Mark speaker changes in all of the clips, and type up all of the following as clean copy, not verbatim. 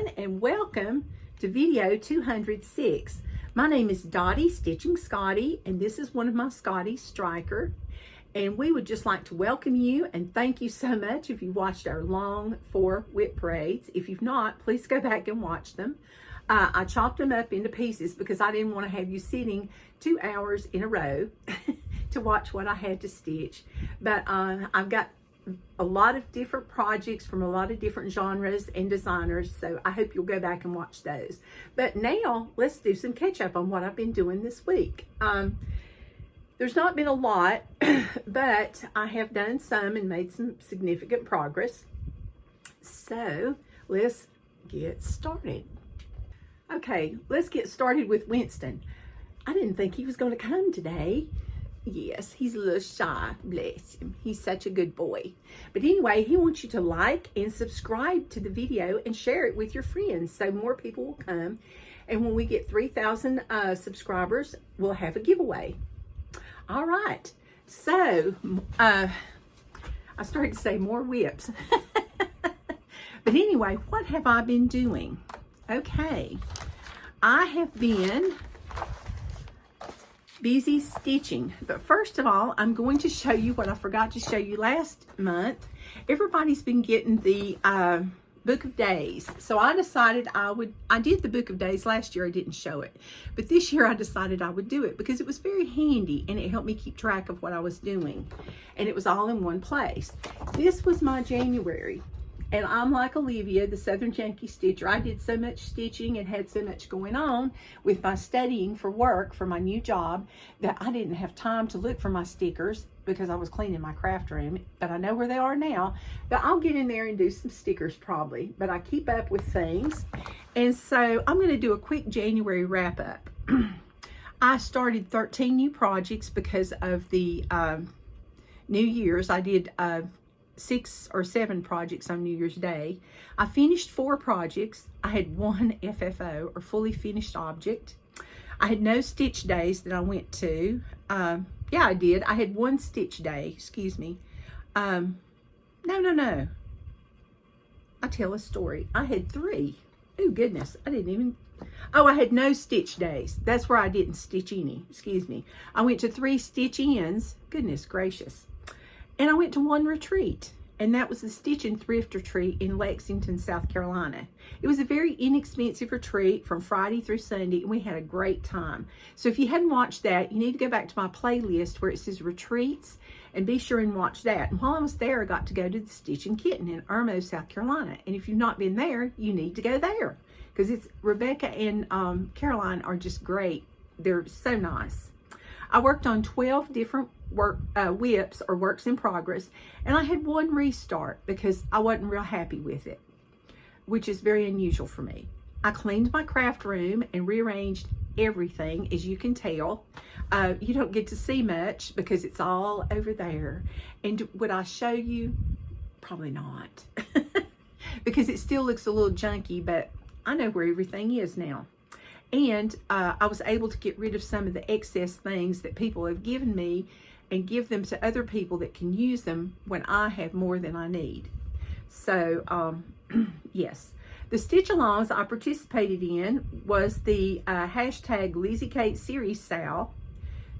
Speaker 1: everyone, and welcome to video 206. My name is Dottie Stitching Scotty, and this is one of my Scotty Striker. And we would just like to welcome you and thank you so much if you watched our long 4 whip parades. If you've not, please go back and watch them. I chopped them up into pieces because I didn't want to have you sitting 2 hours in a row to watch what I had to stitch. But I've got a lot of different projects from a lot of different genres and designers, so I hope you'll go back and watch those. But now let's do some catch up on what I've been doing this week. There's not been a lot, but I have done some and made some significant progress. So let's get started. Okay, let's get started with Winston. I didn't think he was going to come today. Yes, he's a little shy, bless him. He's such a good boy. But anyway, he wants you to like and subscribe to the video and share it with your friends so more people will come. And when we get 3,000 subscribers, we'll have a giveaway. All right, so I started to say more whips. But anyway, what have I been doing? Okay, I have been busy stitching, but first of all, I'm going to show you what I forgot to show you last month. Everybody's been getting the Book of Days, so I decided I did the Book of Days last year. I didn't show it, but this year I decided I would do it because it was very handy and it helped me keep track of what I was doing, and it was all in one place. This was my January. And I'm like Olivia, the Southern Yankee Stitcher. I did so much stitching and had so much going on with my studying for work for my new job that I didn't have time to look for my stickers because I was cleaning my craft room. But I know where they are now. But I'll get in there and do some stickers probably. But I keep up with things. And so I'm going to do a quick January wrap up. I started 13 new projects because of the New Year's. I did 6 or 7 projects on New Year's Day. I finished 4 projects. I had 1 FFO, or fully finished object. I had no stitch days that I went to. Yeah, I did. I had 1 stitch day, excuse me. No. I tell a story. I had 3. Oh, goodness. I had no stitch days. That's where I didn't stitch any, excuse me. I went to 3 stitch ins. Goodness gracious. And I went to 1 retreat, and that was the Stitch and Thrift Retreat in Lexington, South Carolina. It was a very inexpensive retreat from Friday through Sunday, and we had a great time. So if you hadn't watched that, you need to go back to my playlist where it says retreats, and be sure and watch that. And while I was there, I got to go to the Stitch and Kitten in Irmo, South Carolina. And if you've not been there, you need to go there, because Rebecca and Caroline are just great. They're so nice. I worked on 12 different whips or works in progress, and I had 1 restart because I wasn't real happy with it, which is very unusual for me. I cleaned my craft room and rearranged everything, as you can tell. You don't get to see much because it's all over there. And would I show you? Probably not. Because it still looks a little junky, but I know where everything is now. And I was able to get rid of some of the excess things that people have given me and give them to other people that can use them when I have more than I need. So, yes. The stitch-alongs I participated in was the hashtag Lizzie Kate Series sale,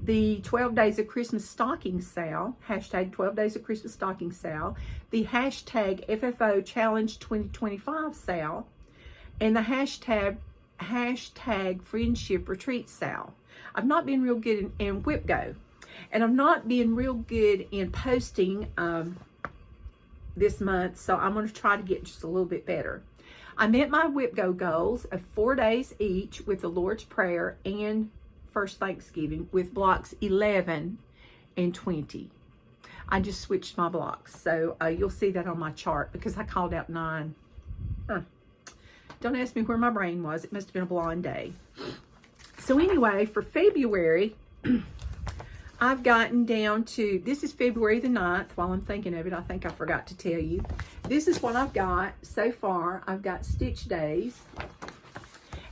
Speaker 1: the 12 Days of Christmas stocking sale, hashtag 12 Days of Christmas stocking sale, the hashtag FFO Challenge 2025 sale, and the hashtag Friendship Retreat sale. I've not been real good in WIPGO, and I've not been real good in posting this month, so I'm going to try to get just a little bit better. I met my WIPGO goals of 4 days each with the Lord's Prayer and First Thanksgiving with blocks 11 and 20. I just switched my blocks, so you'll see that on my chart because I called out 9. Don't ask me where my brain was. It must have been a blonde day. So anyway, for February, I've gotten down to, this is February the 9th. While I'm thinking of it, I think I forgot to tell you. This is what I've got so far. I've got stitch days.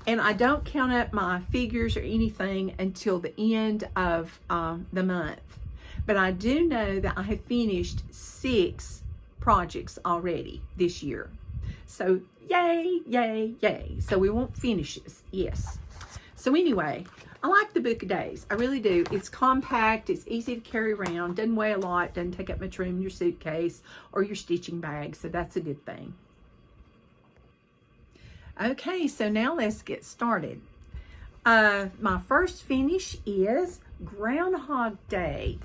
Speaker 1: And I don't count up my figures or anything until the end of the month. But I do know that I have finished 6 projects already this year. So Yay, yay, yay. So we want finishes, yes. So anyway, I like the Book of Days. I really do. It's compact. It's easy to carry around. Doesn't weigh a lot. Doesn't take up much room in your suitcase or your stitching bag. So that's a good thing. Okay, so now let's get started. My first finish is Groundhog Day.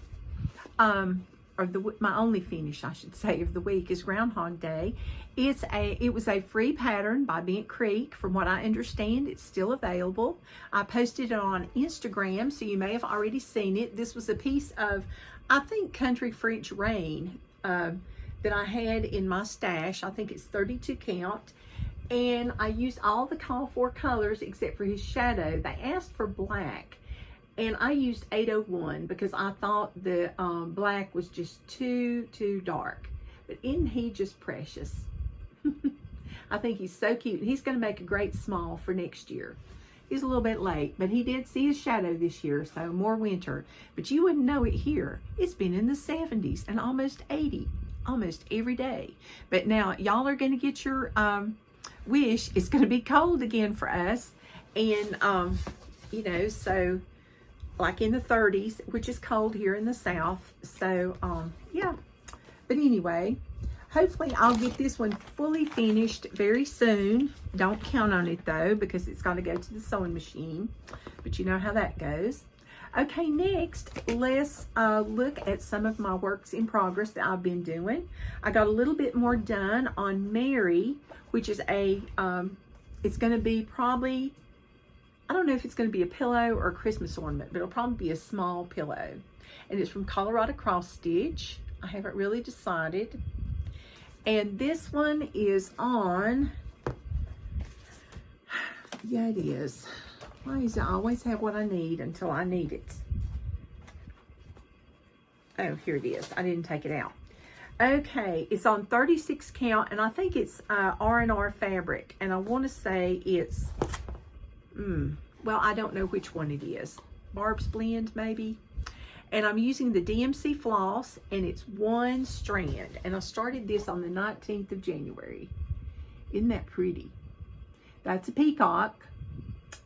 Speaker 1: My only finish, I should say, of the week is Groundhog Day. It was a free pattern by Bent Creek. From what I understand, it's still available. I posted it on Instagram, so you may have already seen it. This was a piece of, I think, Country French Rain that I had in my stash. I think it's 32 count. And I used all the call for colors except for his shadow. They asked for black. And I used 801 because I thought the black was just too dark. But isn't he just precious? I think he's so cute. He's going to make a great small for next year. He's a little bit late, but he did see his shadow this year, so more winter. But you wouldn't know it here. It's been in the 70s and almost 80, almost every day. But now y'all are going to get your wish. It's going to be cold again for us. And, you know, so like in the 30s, which is cold here in the South. So, yeah. But anyway, hopefully I'll get this one fully finished very soon. Don't count on it though, because it's got to go to the sewing machine. But you know how that goes. Okay, next, let's look at some of my works in progress that I've been doing. I got a little bit more done on Mary, which is a, it's going to be probably, I don't know if it's going to be a pillow or a Christmas ornament, but it'll probably be a small pillow. And it's from Colorado Cross Stitch. I haven't really decided. And this one is on, yeah, it is. Why does it always have what I need until I need it? Oh, here it is. I didn't take it out. Okay, it's on 36 count, and I think it's R&R fabric. And I want to say it's, well, I don't know which one it is. Barb's Blend, maybe? And I'm using the DMC floss, and it's one strand. And I started this on the 19th of January. Isn't that pretty? That's a peacock.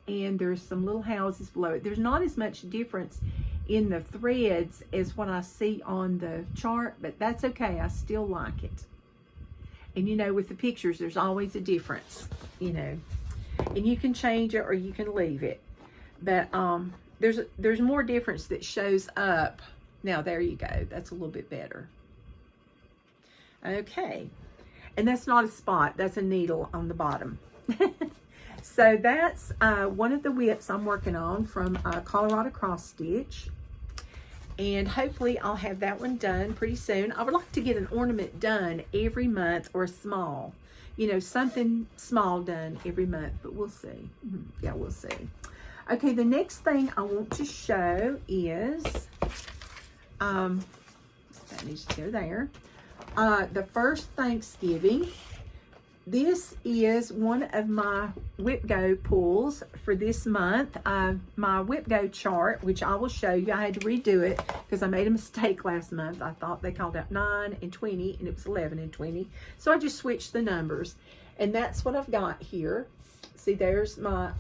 Speaker 1: And there's some little houses below it. There's not as much difference in the threads as what I see on the chart, but that's okay. I still like it. And you know, with the pictures, there's always a difference, you know. And you can change it or you can leave it. But there's more difference that shows up. Now, there you go. That's a little bit better. Okay. And that's not a spot. That's a needle on the bottom. So that's one of the whips I'm working on from Colorado Cross Stitch. And hopefully I'll have that one done pretty soon. I would like to get an ornament done every month, or small. You know, something small done every month, but we'll see. Yeah, we'll see. Okay, the next thing I want to show is, that needs to go there. The first Thanksgiving. This is one of my WIPGO pulls for this month. My WIPGO chart, which I will show you. I had to redo it because I made a mistake last month. I thought they called out 9 and 20, and it was 11 and 20. So I just switched the numbers. And that's what I've got here. See, there's my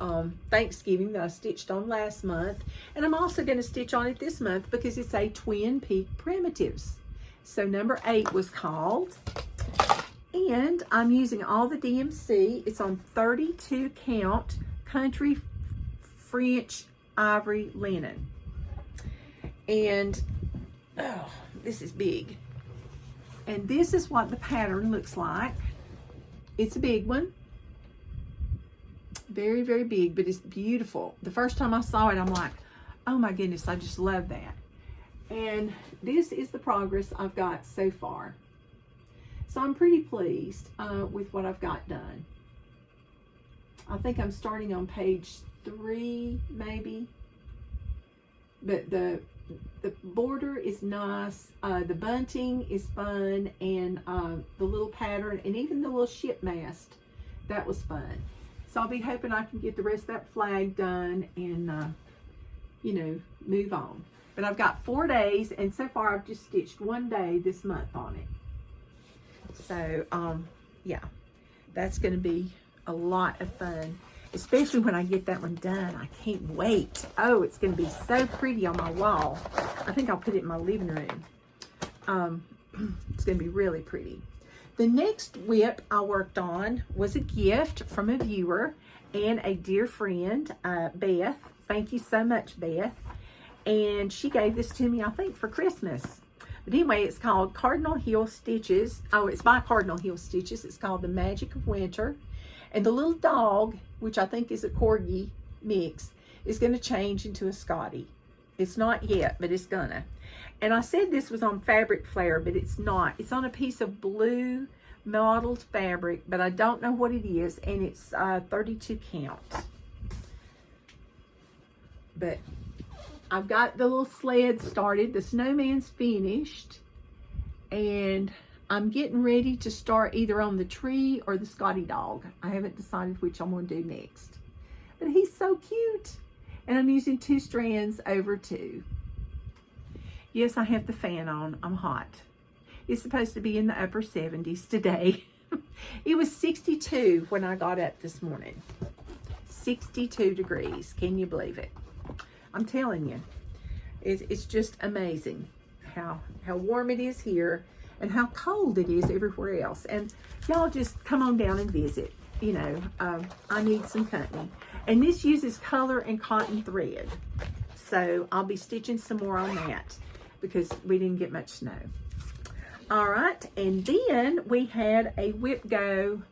Speaker 1: Thanksgiving that I stitched on last month. And I'm also going to stitch on it this month because it's a Twin Peak Primitives. So number 8 was called. And I'm using all the DMC. It's on 32 count Country French Ivory Linen. And, oh, this is big. And this is what the pattern looks like. It's a big one. Very, very big, but it's beautiful. The first time I saw it, I'm like, oh my goodness, I just love that. And this is the progress I've got so far. So I'm pretty pleased with what I've got done. I think I'm starting on page 3, maybe. But the border is nice. The bunting is fun, and the little pattern, and even the little ship mast, that was fun. So I'll be hoping I can get the rest of that flag done and, you know, move on. But I've got 4 days, and so far I've just stitched 1 day this month on it. So, yeah. That's going to be a lot of fun, especially when I get that one done. I can't wait. Oh, it's going to be so pretty on my wall. I think I'll put it in my living room. It's going to be really pretty. The next WIP I worked on was a gift from a viewer and a dear friend, Beth. Thank you so much, Beth. And she gave this to me, I think, for Christmas. But anyway, it's called Cardinal Heel Stitches. Oh, it's by Cardinal Heel Stitches. It's called The Magic of Winter. And the little dog, which I think is a Corgi mix, is going to change into a Scotty. It's not yet, but it's gonna. And I said this was on Fabric Flare, but it's not. It's on a piece of blue mottled fabric, but I don't know what it is, and it's 32 count. But I've got the little sled started. The snowman's finished, and I'm getting ready to start either on the tree or the Scotty dog. I haven't decided which I'm going to do next. But he's so cute. And I'm using 2 strands over 2. Yes, I have the fan on. I'm hot. It's supposed to be in the upper 70s today. It was 62 when I got up this morning. 62 degrees. Can you believe it? I'm telling you, it's just amazing how warm it is here and how cold it is everywhere else. And y'all just come on down and visit. You know, I need some company. And this uses color and cotton thread. So I'll be stitching some more on that because we didn't get much snow. All right, and then we had a WIPGO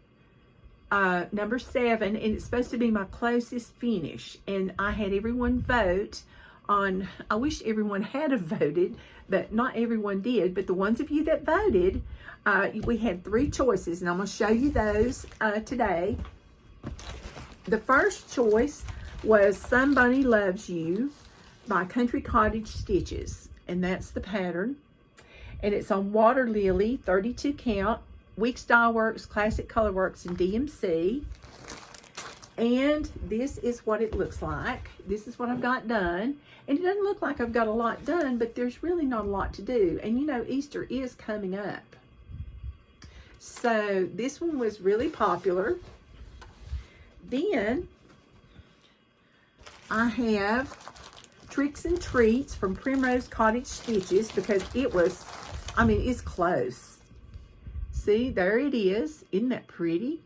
Speaker 1: number 7, and it's supposed to be my closest finish. And I had everyone vote on, I wish everyone had voted, but not everyone did. But the ones of you that voted, we had 3 choices, and I'm going to show you those today. The first choice was Somebody Loves You by Country Cottage Stitches, and that's the pattern. And it's on Water Lily, 32 count, Week Style Works, Classic Color Works, and DMC. And this is what it looks like. This is what I've got done. And it doesn't look like I've got a lot done, but there's really not a lot to do. And you know, Easter is coming up. So this one was really popular. Then I have Tricks and Treats from Primrose Cottage Stitches because it was, I mean, it's close. See, there it is. Isn't that pretty?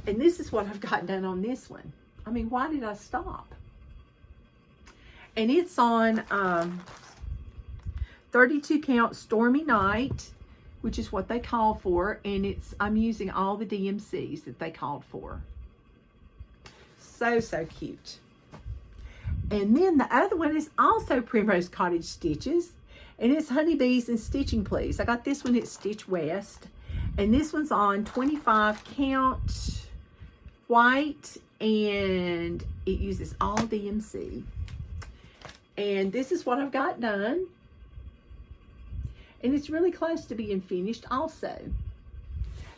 Speaker 1: And this is what I've got done on this one. I mean, why did I stop? And it's on 32 count Stormy Night, which is what they call for. And I'm using all the DMCs that they called for. So, so cute. And then the other one is also Primrose Cottage Stitches. And it's Honeybees and Stitching Please. I got this one at Stitch West. And this one's on 25 count white. And it uses all DMC. And this is what I've got done. And it's really close to being finished also.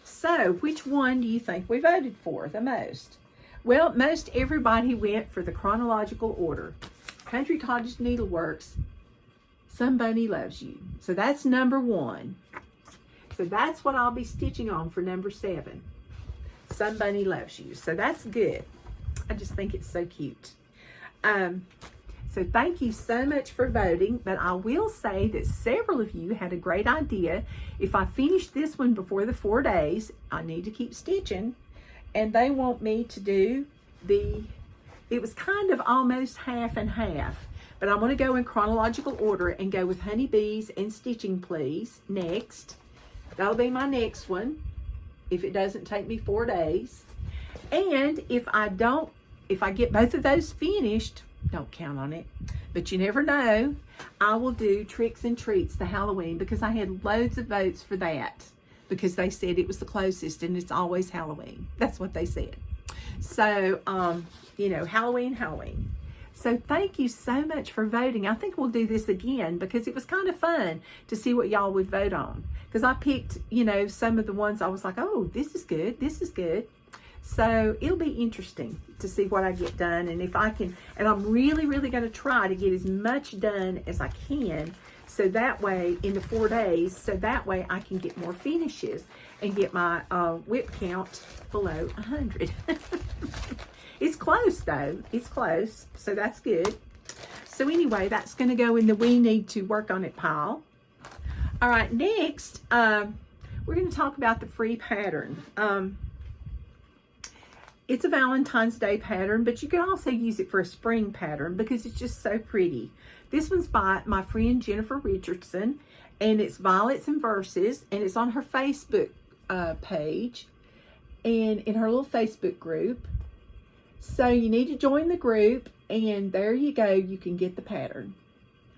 Speaker 1: So, which one do you think we voted for the most? Well, most everybody went for the chronological order. Country Cottage Needleworks, Somebody Loves You. So that's number 1. So that's what I'll be stitching on for number 7. Somebody Loves You. So that's good. I just think it's so cute. So thank you so much for voting. But I will say that several of you had a great idea. If I finish this one before the 4 days, I need to keep stitching. And they want me to do it was kind of almost half and half. But I'm going to go in chronological order and go with Honeybees and Stitching Please next. That'll be my next one if it doesn't take me 4 days. And if I get both of those finished, don't count on it, but you never know, I will do Tricks and Treats, the Halloween, because I had loads of votes for that because they said it was the closest and it's always Halloween. That's what they said. So, you know, Halloween. So thank you so much for voting. I think we'll do this again because it was kind of fun to see what y'all would vote on. Because I picked, you know, some of the ones I was like, oh, this is good. This is good. So it'll be interesting to see what I get done and if I can. And I'm really, really going to try to get as much done as I can So that way, in the 4 days, so that way I can get more finishes and get my whip count below 100. It's close though. It's close. So that's good. So anyway, that's going to go in the we need to work on it pile. All right, next, we're going to talk about the free pattern. It's a Valentine's Day pattern, but you can also use it for a spring pattern because it's just so pretty. This one's by my friend Jennifer Richardson, and it's Violets and Verses, and it's on her Facebook page and in her little Facebook group. So you need to join the group, and there you go. You can get the pattern,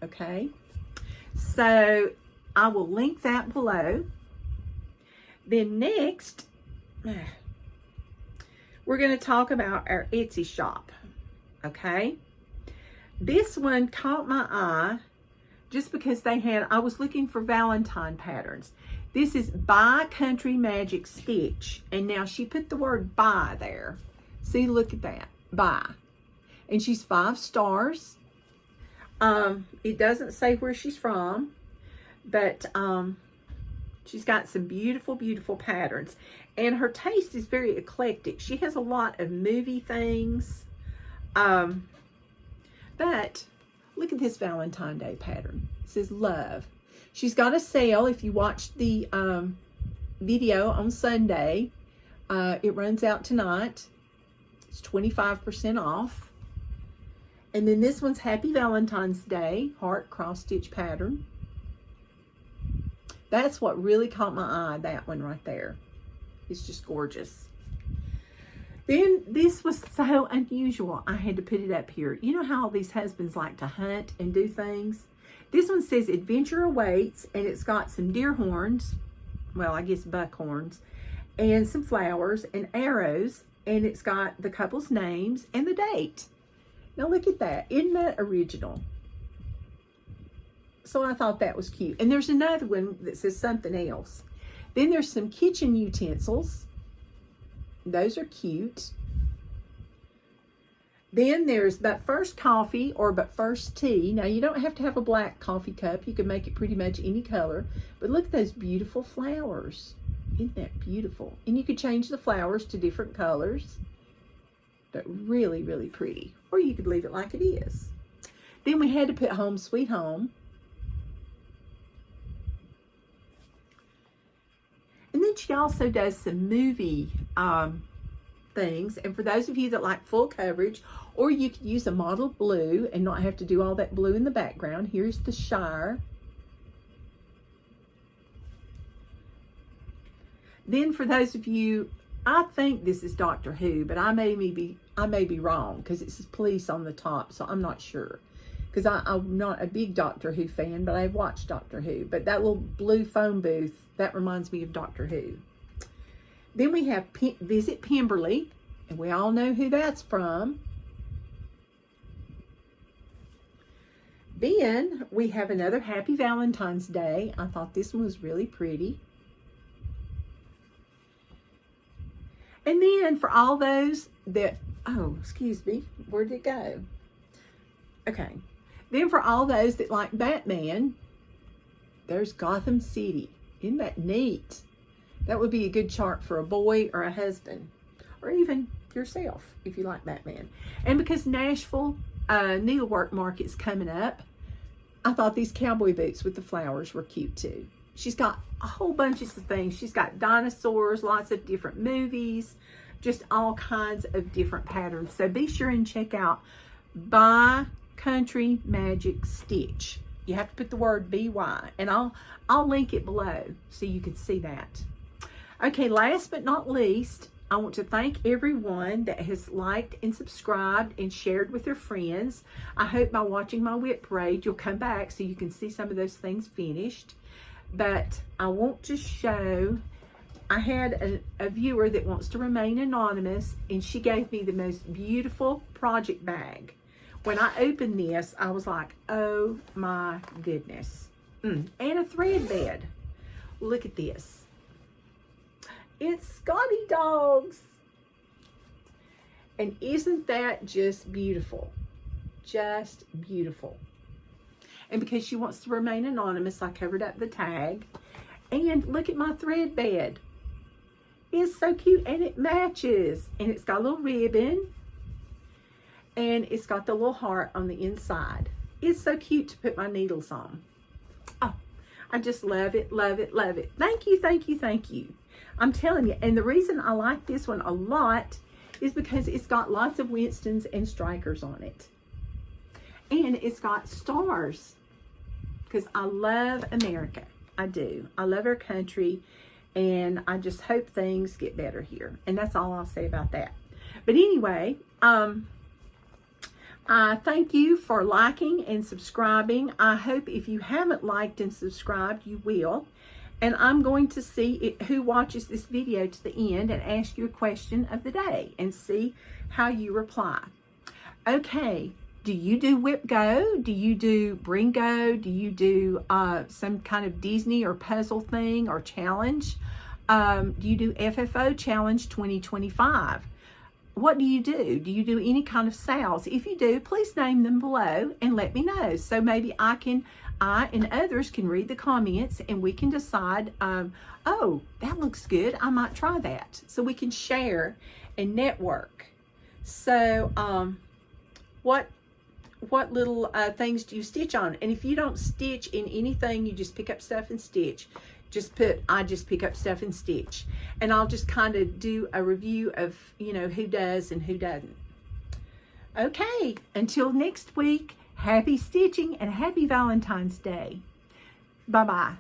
Speaker 1: okay? So I will link that below. Then next, we're going to talk about our Etsy shop, okay? This one caught my eye just because I was looking for Valentine patterns. This is By Country Magic Stitch, and now she put the word by there. See, look at that, by. And she's 5 stars. It doesn't say where she's from, but she's got some beautiful, beautiful patterns. And her taste is very eclectic. She has a lot of movie things. But look at this Valentine Day pattern. It says love. She's got a sale. If you watch the video on Sunday, it runs out tonight. It's 25% off. And then this one's Happy Valentine's Day, heart cross stitch pattern. That's what really caught my eye, that one right there. It's just gorgeous. Then this was so unusual, I had to put it up here. You know how all these husbands like to hunt and do things? This one says Adventure Awaits, and it's got some deer horns, well, I guess buck horns, and some flowers and arrows, and it's got the couple's names and the date. Now look at that. Isn't that original? So I thought that was cute. And there's another one that says something else. Then there's some kitchen utensils. Those are cute. Then there's But First Coffee or But First Tea. Now you don't have to have a black coffee cup. You can make it pretty much any color. But look at those beautiful flowers. Isn't that beautiful? And you could change the flowers to different colors. But really, really pretty. Or you could leave it like it is. Then we had to put Home Sweet Home. And then she also does some movie things. And for those of you that like full coverage, or you could use a model blue and not have to do all that blue in the background. Here's the Shire. Then for those of you, I think this is Doctor Who, but I may be wrong because it says police on the top, so I'm not sure. Because I'm not a big Doctor Who fan, but I've watched Doctor Who. But that little blue phone booth, that reminds me of Doctor Who. Then we have Visit Pemberley, and we all know who that's from. Then we have another Happy Valentine's Day. I thought this one was really pretty. And then for all those that, oh, excuse me, where did it go? Okay. Then for all those that like Batman, there's Gotham City. Isn't that neat? That would be a good chart for a boy or a husband, or even yourself if you like Batman. And because Nashville Needlework Market's coming up, I thought these cowboy boots with the flowers were cute too. She's got a whole bunch of things. She's got dinosaurs, lots of different movies, just all kinds of different patterns. So be sure and check out By Country Magic Stitch. You have to put the word BY, and I'll link it below so you can see that. Okay, last but not least, I want to thank everyone that has liked and subscribed and shared with their friends. I hope by watching my whip parade, you'll come back so you can see some of those things finished. But I want to show, I had a viewer that wants to remain anonymous, and she gave me the most beautiful project bag. When I opened this, I was like, oh my goodness. And a thread bed. Look at this. It's Scotty Dogs. And isn't that just beautiful? Just beautiful. And because she wants to remain anonymous, I covered up the tag. And look at my thread bed. It's so cute, and it matches. And it's got a little ribbon. And it's got the little heart on the inside. It's so cute to put my needles on. Oh, I just love it, love it, love it. Thank you, thank you, thank you. I'm telling you, and the reason I like this one a lot is because it's got lots of Winstons and strikers on it. And it's got stars, because I love America. I do. I love our country, and I just hope things get better here. And that's all I'll say about that. But anyway, I thank you for liking and subscribing. I hope if you haven't liked and subscribed, you will. And I'm going to see who watches this video to the end and ask you a question of the day and see how you reply. Okay, do you do WIPGO? Do you do Bringo? Do you do some kind of Disney or puzzle thing or challenge? Do you do FFO Challenge 2025? What do you do? Do you do any kind of sales? If you do, please name them below and let me know. So maybe I and others can read the comments and we can decide, oh, that looks good. I might try that. So we can share and network. So what little things do you stitch on? And if you don't stitch in anything, you just pick up stuff and stitch. I just pick up stuff and stitch. And I'll just kind of do a review of, who does and who doesn't. Okay, until next week, happy stitching and happy Valentine's Day. Bye-bye.